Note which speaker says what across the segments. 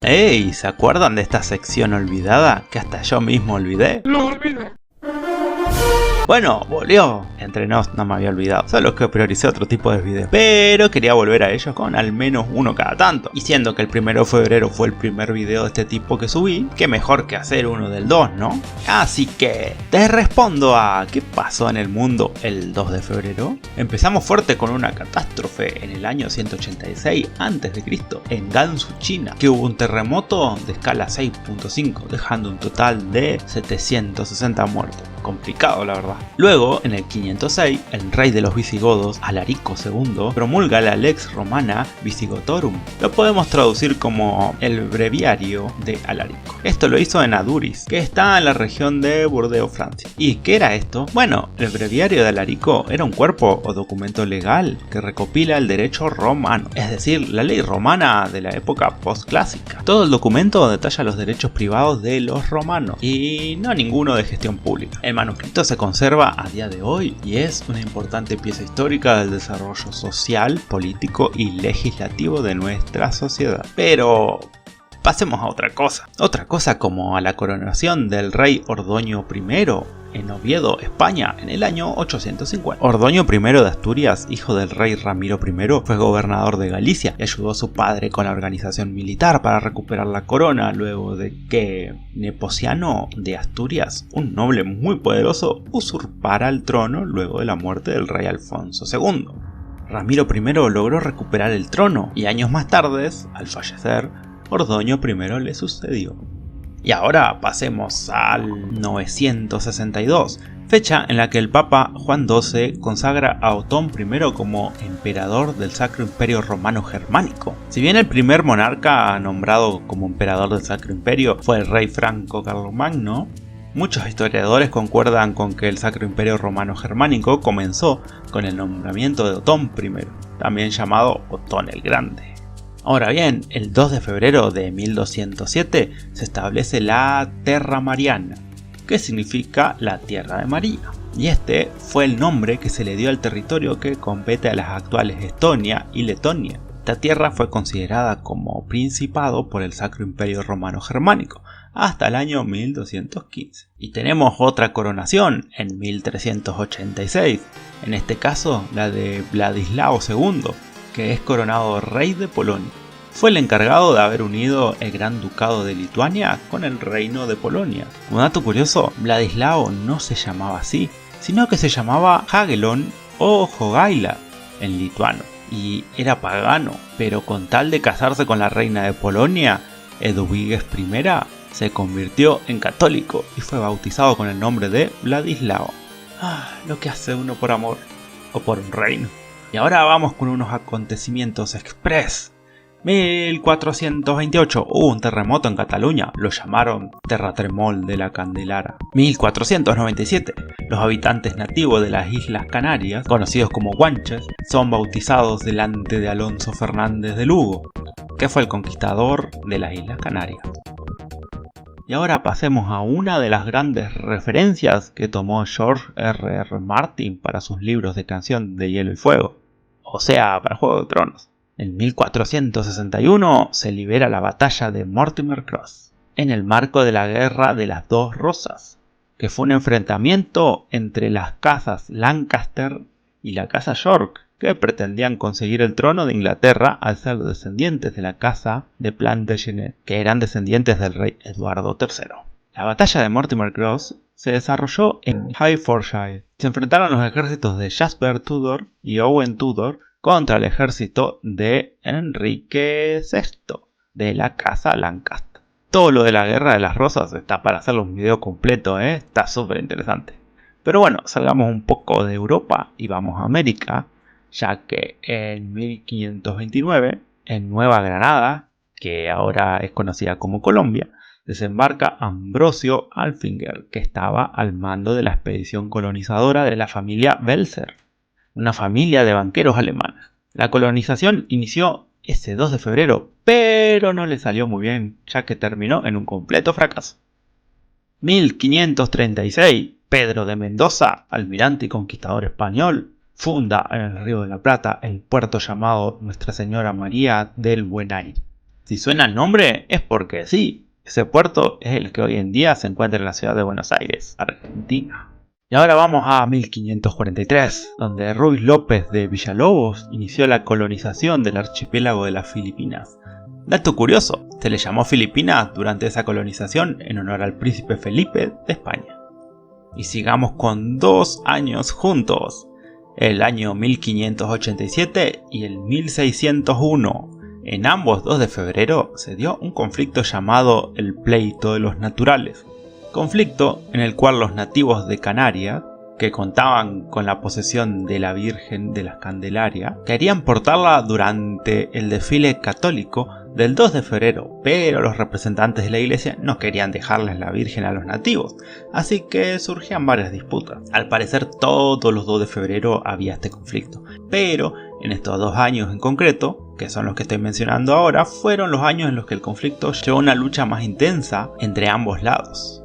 Speaker 1: ¡Ey! ¿Se acuerdan de esta sección olvidada que hasta yo mismo olvidé?
Speaker 2: Lo olvidé.
Speaker 1: Bueno, volvió. Entre nos no me había olvidado, solo que prioricé otro tipo de videos. Pero quería volver a ellos con al menos uno cada tanto. Y siendo que el 1 de febrero fue el primer video de este tipo que subí, qué mejor que hacer uno del 2, ¿no? Así que te respondo a ¿qué pasó en el mundo el 2 de febrero? Empezamos fuerte con una catástrofe en el año 186 a.C. en Gansu, China, que hubo un terremoto de escala 6.5, dejando un total de 760 muertos. Complicado, la verdad. Luego, en el 506, el rey de los visigodos, Alarico II, promulga la Lex Romana Visigotorum. Lo podemos traducir como el breviario de Alarico. Esto lo hizo en Aduris, que está en la región de Burdeos, Francia. ¿Y qué era esto? Bueno, el breviario de Alarico era un cuerpo o documento legal que recopila el derecho romano, es decir, la ley romana de la época postclásica. Todo el documento detalla los derechos privados de los romanos y no ninguno de gestión pública. El manuscrito se conserva a día de hoy y es una importante pieza histórica del desarrollo social, político y legislativo de nuestra sociedad. Pero pasemos a otra cosa. Otra cosa como a la coronación del rey Ordoño I en Oviedo, España, en el año 850. Ordoño I de Asturias, hijo del rey Ramiro I, fue gobernador de Galicia y ayudó a su padre con la organización militar para recuperar la corona luego de que Nepociano de Asturias, un noble muy poderoso, usurpara el trono luego de la muerte del rey Alfonso II. Ramiro I logró recuperar el trono y años más tarde, al fallecer, Ordoño I le sucedió. Y ahora pasemos al 962, fecha en la que el Papa Juan XII consagra a Otón I como emperador del Sacro Imperio Romano Germánico. Si bien el primer monarca nombrado como emperador del Sacro Imperio fue el rey franco Carlomagno, muchos historiadores concuerdan con que el Sacro Imperio Romano Germánico comenzó con el nombramiento de Otón I, también llamado Otón el Grande. Ahora bien, el 2 de febrero de 1207 se establece la Terra Mariana, que significa la Tierra de María. Y este fue el nombre que se le dio al territorio que compete a las actuales Estonia y Letonia. Esta tierra fue considerada como principado por el Sacro Imperio Romano Germánico hasta el año 1215. Y tenemos otra coronación en 1386, en este caso la de Vladislao II, que es coronado rey de Polonia. Fue el encargado de haber unido el Gran Ducado de Lituania con el Reino de Polonia. Como dato curioso, Vladislao no se llamaba así, sino que se llamaba Jagellon o Jogaila en lituano, y era pagano, pero con tal de casarse con la reina de Polonia, Eduviges I, se convirtió en católico y fue bautizado con el nombre de Vladislao. Lo que hace uno por amor, o por un reino. Y ahora vamos con unos acontecimientos express. 1428 hubo un terremoto en Cataluña, lo llamaron Terratremol de la Candelara. 1497 los habitantes nativos de las Islas Canarias, conocidos como guanches, son bautizados delante de Alonso Fernández de Lugo, que fue el conquistador de las Islas Canarias. Y ahora pasemos a una de las grandes referencias que tomó George R.R. Martin para sus libros de Canción de Hielo y Fuego, o sea, para Juego de Tronos. En 1461 se libera la batalla de Mortimer Cross, en el marco de la Guerra de las Dos Rosas, que fue un enfrentamiento entre las casas Lancaster y la casa York, que pretendían conseguir el trono de Inglaterra al ser descendientes de la casa de Plantagenet, que eran descendientes del rey Eduardo III. La batalla de Mortimer Cross se desarrolló en Hertfordshire. Se enfrentaron los ejércitos de Jasper Tudor y Owen Tudor contra el ejército de Enrique VI de la casa Lancaster. Todo lo de la Guerra de las Rosas está para hacerle un video completo, está súper interesante. Pero bueno, salgamos un poco de Europa y vamos a América, ya que en 1529, en Nueva Granada, que ahora es conocida como Colombia, desembarca Ambrosio Alfinger, que estaba al mando de la expedición colonizadora de la familia Welser, una familia de banqueros alemanes. La colonización inició ese 2 de febrero, pero no le salió muy bien, ya que terminó en un completo fracaso. 1536, Pedro de Mendoza, almirante y conquistador español, funda en el Río de la Plata el puerto llamado Nuestra Señora María del Buen Aire. Si suena el nombre es porque sí, ese puerto es el que hoy en día se encuentra en la ciudad de Buenos Aires, Argentina. Y ahora vamos a 1543, donde Ruy López de Villalobos inició la colonización del archipiélago de las Filipinas. Dato curioso, se le llamó Filipinas durante esa colonización en honor al príncipe Felipe de España. Y sigamos con 2 años juntos, el año 1587 y el 1601. En ambos 2 de febrero se dio un conflicto llamado el Pleito de los Naturales. Conflicto en el cual los nativos de Canarias, que contaban con la posesión de la Virgen de las Candelarias, querían portarla durante el desfile católico del 2 de febrero, pero los representantes de la iglesia no querían dejarles la Virgen a los nativos, así que surgían varias disputas. Al parecer todos los 2 de febrero había este conflicto, pero en estos 2 años en concreto, que son los que estoy mencionando ahora, fueron los años en los que el conflicto llevó a una lucha más intensa entre ambos lados.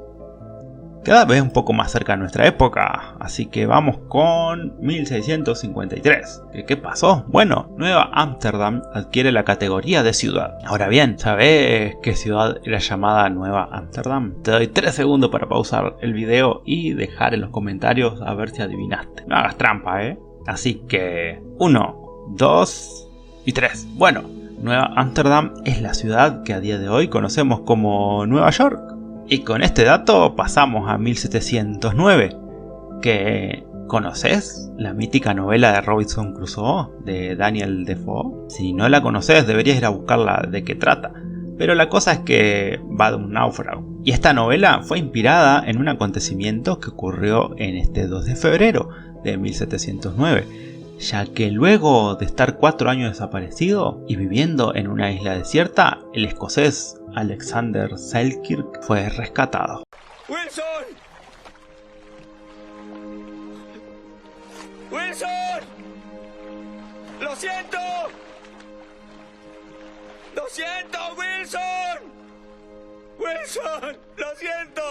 Speaker 1: Cada vez un poco más cerca de nuestra época, así que vamos con 1653. ¿Qué pasó? Bueno, Nueva Ámsterdam adquiere la categoría de ciudad. Ahora bien, ¿sabes qué ciudad era llamada Nueva Ámsterdam? Te doy 3 segundos para pausar el video y dejar en los comentarios a ver si adivinaste. No hagas trampa, Así que 1, 2 y 3. Bueno, Nueva Ámsterdam es la ciudad que a día de hoy conocemos como Nueva York. Y con este dato pasamos a 1709, que ¿conoces la mítica novela de Robinson Crusoe de Daniel Defoe? Si no la conoces deberías ir a buscarla de qué trata, pero la cosa es que va de un náufrago. Y esta novela fue inspirada en un acontecimiento que ocurrió en este 2 de febrero de 1709, ya que luego de estar 4 años desaparecido y viviendo en una isla desierta, el escocés Alexander Selkirk fue rescatado.
Speaker 2: ¡Wilson! ¡Wilson! ¡Lo siento! ¡Lo siento, Wilson! ¡Wilson! ¡Lo siento!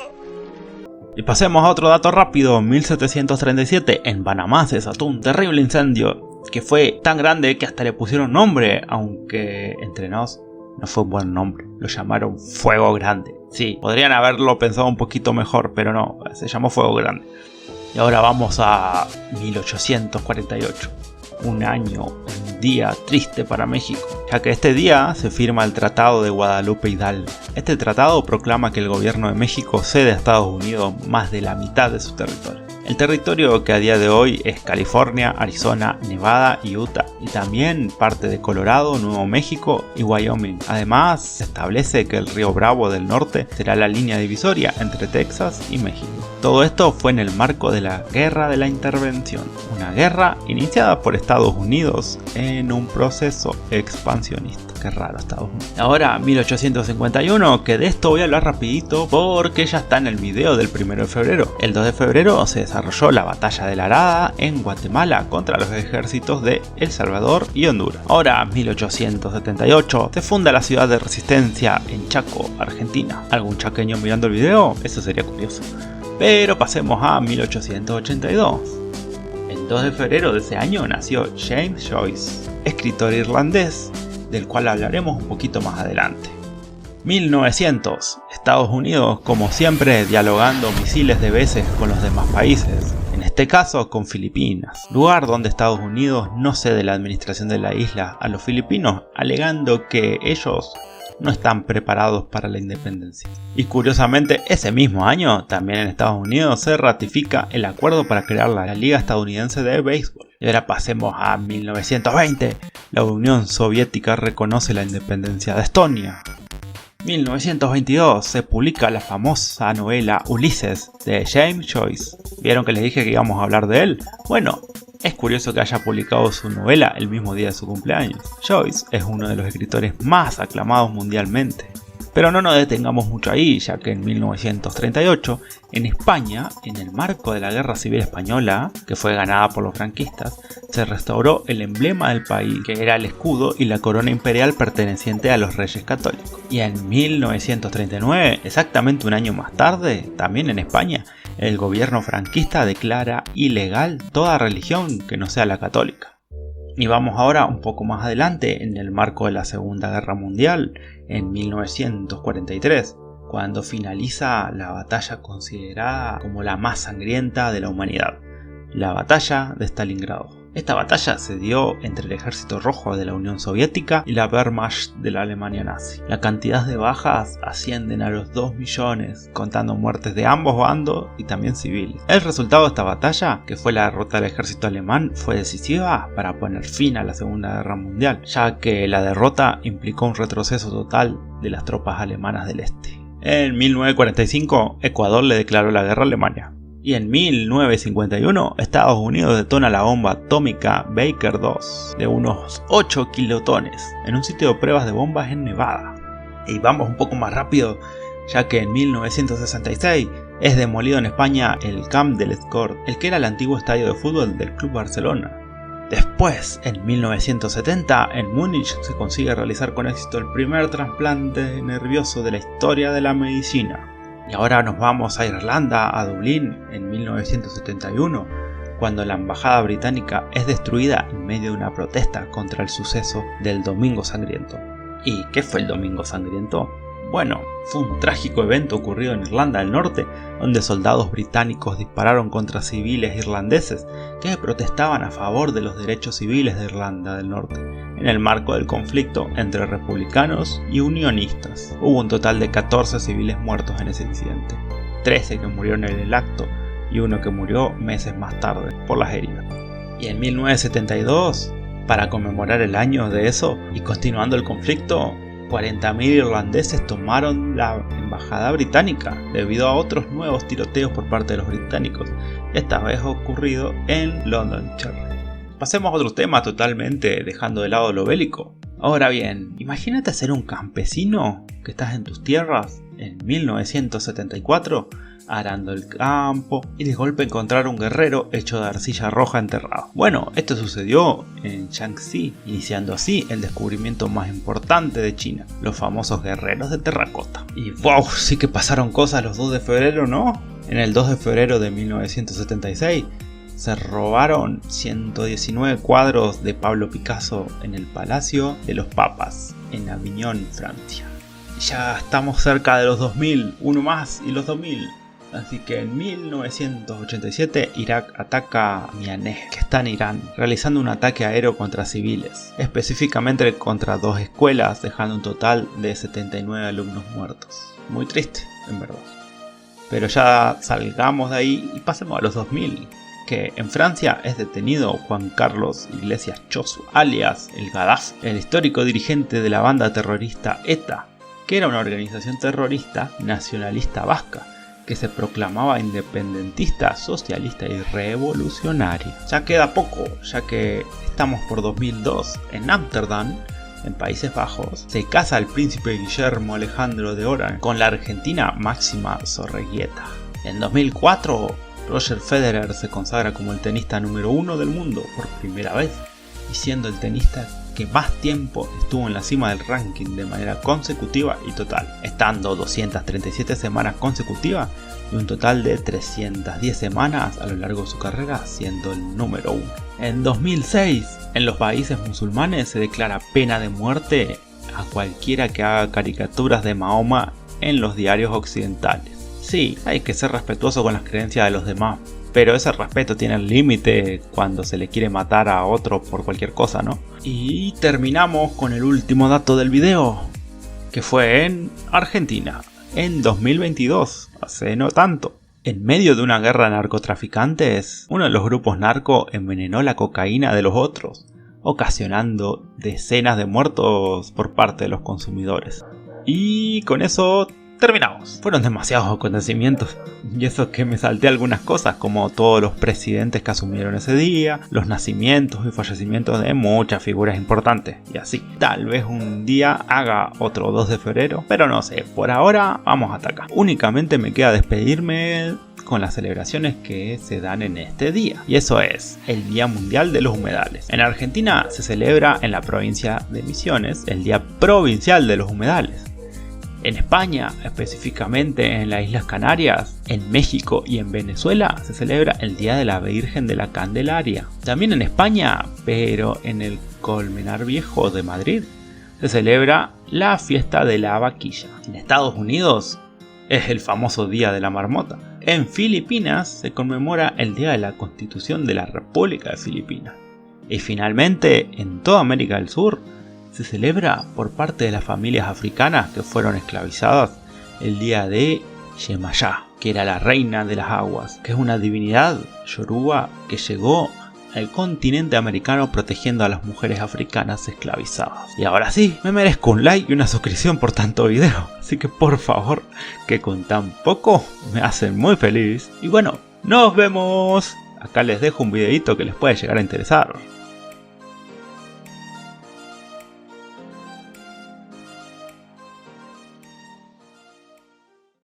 Speaker 1: Y pasemos a otro dato rápido. 1737 en Panamá se desató un terrible incendio que fue tan grande que hasta le pusieron nombre, aunque entre nos no fue un buen nombre, lo llamaron Fuego Grande. Sí, podrían haberlo pensado un poquito mejor, pero no, se llamó Fuego Grande. Y ahora vamos a 1848, un año, un día triste para México, ya que este día se firma el Tratado de Guadalupe Hidalgo. Este tratado proclama que el gobierno de México cede a Estados Unidos más de la mitad de su territorio. El territorio que a día de hoy es California, Arizona, Nevada y Utah, y también parte de Colorado, Nuevo México y Wyoming. Además, se establece que el río Bravo del norte será la línea divisoria entre Texas y México. Todo esto fue en el marco de la Guerra de la Intervención, una guerra iniciada por Estados Unidos en un proceso expansionista. Qué raro Estados Unidos. Ahora 1851, que de esto voy a hablar rapidito porque ya está en el video del 1 de febrero. El 2 de febrero se desarrolló la batalla de la Arada en Guatemala contra los ejércitos de El Salvador y Honduras. Ahora 1878 se funda la ciudad de Resistencia en Chaco, Argentina. ¿Algún chaqueño mirando el video? Eso sería curioso. Pero pasemos a 1882. El 2 de febrero de ese año nació James Joyce, escritor irlandés, del cual hablaremos un poquito más adelante. 1900. Estados Unidos, como siempre, dialogando miles de veces con los demás países, en este caso con Filipinas, lugar donde Estados Unidos no cede la administración de la isla a los filipinos, alegando que ellos no están preparados para la independencia. Y curiosamente, ese mismo año, también en Estados Unidos, se ratifica el acuerdo para crear la Liga Estadounidense de Béisbol. Y ahora pasemos a 1920. La Unión Soviética reconoce la independencia de Estonia. 1922 se publica la famosa novela Ulises de James Joyce. ¿Vieron que les dije que íbamos a hablar de él? Bueno, es curioso que haya publicado su novela el mismo día de su cumpleaños. Joyce es uno de los escritores más aclamados mundialmente. Pero no nos detengamos mucho ahí, ya que en 1938, en España, en el marco de la Guerra Civil Española, que fue ganada por los franquistas, se restauró el emblema del país, que era el escudo y la corona imperial perteneciente a los Reyes Católicos. Y en 1939, exactamente un año más tarde, también en España, el gobierno franquista declara ilegal toda religión que no sea la católica. Y vamos ahora un poco más adelante, en el marco de la Segunda Guerra Mundial, en 1943, cuando finaliza la batalla considerada como la más sangrienta de la humanidad, la batalla de Stalingrado. Esta batalla se dio entre el ejército rojo de la Unión Soviética y la Wehrmacht de la Alemania nazi. La cantidad de bajas ascienden a los 2 millones, contando muertes de ambos bandos y también civiles. El resultado de esta batalla, que fue la derrota del ejército alemán, fue decisiva para poner fin a la Segunda Guerra Mundial, ya que la derrota implicó un retroceso total de las tropas alemanas del este. En 1945, Ecuador le declaró la guerra a Alemania. Y en 1951, Estados Unidos detona la bomba atómica Baker II de unos 8 kilotones en un sitio de pruebas de bombas en Nevada. Y vamos un poco más rápido, ya que en 1966 es demolido en España el Camp de Les Corts, el que era el antiguo estadio de fútbol del Club Barcelona. Después, en 1970, en Múnich se consigue realizar con éxito el primer trasplante nervioso de la historia de la medicina. Y ahora nos vamos a Irlanda, a Dublín, en 1971, cuando la embajada británica es destruida en medio de una protesta contra el suceso del Domingo Sangriento. ¿Y qué fue el Domingo Sangriento? Bueno, fue un trágico evento ocurrido en Irlanda del Norte, donde soldados británicos dispararon contra civiles irlandeses que protestaban a favor de los derechos civiles de Irlanda del Norte, en el marco del conflicto entre republicanos y unionistas. Hubo un total de 14 civiles muertos en ese incidente, 13 que murieron en el acto y uno que murió meses más tarde por las heridas. Y en 1972, para conmemorar el año de eso y continuando el conflicto, 40.000 irlandeses tomaron la embajada británica debido a otros nuevos tiroteos por parte de los británicos, esta vez ocurrido en Londonderry. Pasemos a otro tema totalmente dejando de lado lo bélico. Ahora bien, imagínate ser un campesino que estás en tus tierras en 1974 arando el campo y de golpe encontrar un guerrero hecho de arcilla roja enterrado. Bueno, esto sucedió en Shaanxi, iniciando así el descubrimiento más importante de China, los famosos guerreros de terracota. Y wow, sí que pasaron cosas los 2 de febrero, ¿no? En el 2 de febrero de 1976 se robaron 119 cuadros de Pablo Picasso en el Palacio de los Papas, en Avignon, Francia. Ya estamos cerca de los 2000, uno más y los 2000. Así que en 1987 Irak ataca Mianeh, que está en Irán, realizando un ataque aéreo contra civiles, específicamente contra 2 escuelas, dejando un total de 79 alumnos muertos. Muy triste, en verdad. Pero ya salgamos de ahí y pasemos a los 2000, que en Francia es detenido Juan Carlos Iglesias Chosu, alias el Gaddafi, el histórico dirigente de la banda terrorista ETA, que era una organización terrorista nacionalista vasca, que se proclamaba independentista, socialista y revolucionaria. Ya queda poco, ya que estamos por 2002. En Ámsterdam, en Países Bajos, se casa el príncipe Guillermo Alejandro de Orange con la argentina Máxima Zorreguieta. En 2004, Roger Federer se consagra como el tenista número 1 del mundo por primera vez, y siendo el tenista que más tiempo estuvo en la cima del ranking de manera consecutiva y total, estando 237 semanas consecutivas y un total de 310 semanas a lo largo de su carrera, siendo el número 1. En 2006, en los países musulmanes se declara pena de muerte a cualquiera que haga caricaturas de Mahoma en los diarios occidentales. Sí, hay que ser respetuoso con las creencias de los demás, pero ese respeto tiene el límite cuando se le quiere matar a otro por cualquier cosa, ¿no? Y terminamos con el último dato del video, que fue en Argentina, en 2022, hace no tanto. En medio de una guerra de narcotraficantes, uno de los grupos narco envenenó la cocaína de los otros, ocasionando decenas de muertos por parte de los consumidores. Y con eso terminamos. Fueron demasiados acontecimientos, y eso que me salté algunas cosas, como todos los presidentes que asumieron ese día, los nacimientos y fallecimientos de muchas figuras importantes, y así. Tal vez un día haga otro 2 de febrero, pero no sé, por ahora vamos hasta acá. Únicamente me queda despedirme con las celebraciones que se dan en este día, y eso es el Día Mundial de los Humedales. En Argentina se celebra en la provincia de Misiones el Día Provincial de los Humedales. En España, específicamente en las Islas Canarias, en México y en Venezuela, se celebra el Día de la Virgen de la Candelaria. También en España, pero en el Colmenar Viejo de Madrid, se celebra la fiesta de la vaquilla. En Estados Unidos es el famoso Día de la Marmota. En Filipinas se conmemora el Día de la Constitución de la República de Filipinas. Y finalmente, en toda América del Sur, se celebra por parte de las familias africanas que fueron esclavizadas el día de Yemayá, que era la reina de las aguas, que es una divinidad yoruba que llegó al continente americano protegiendo a las mujeres africanas esclavizadas. Y ahora sí, me merezco un like y una suscripción por tanto video, así que por favor, que con tan poco me hacen muy feliz. Y bueno, nos vemos. Acá les dejo un videito que les puede llegar a interesar.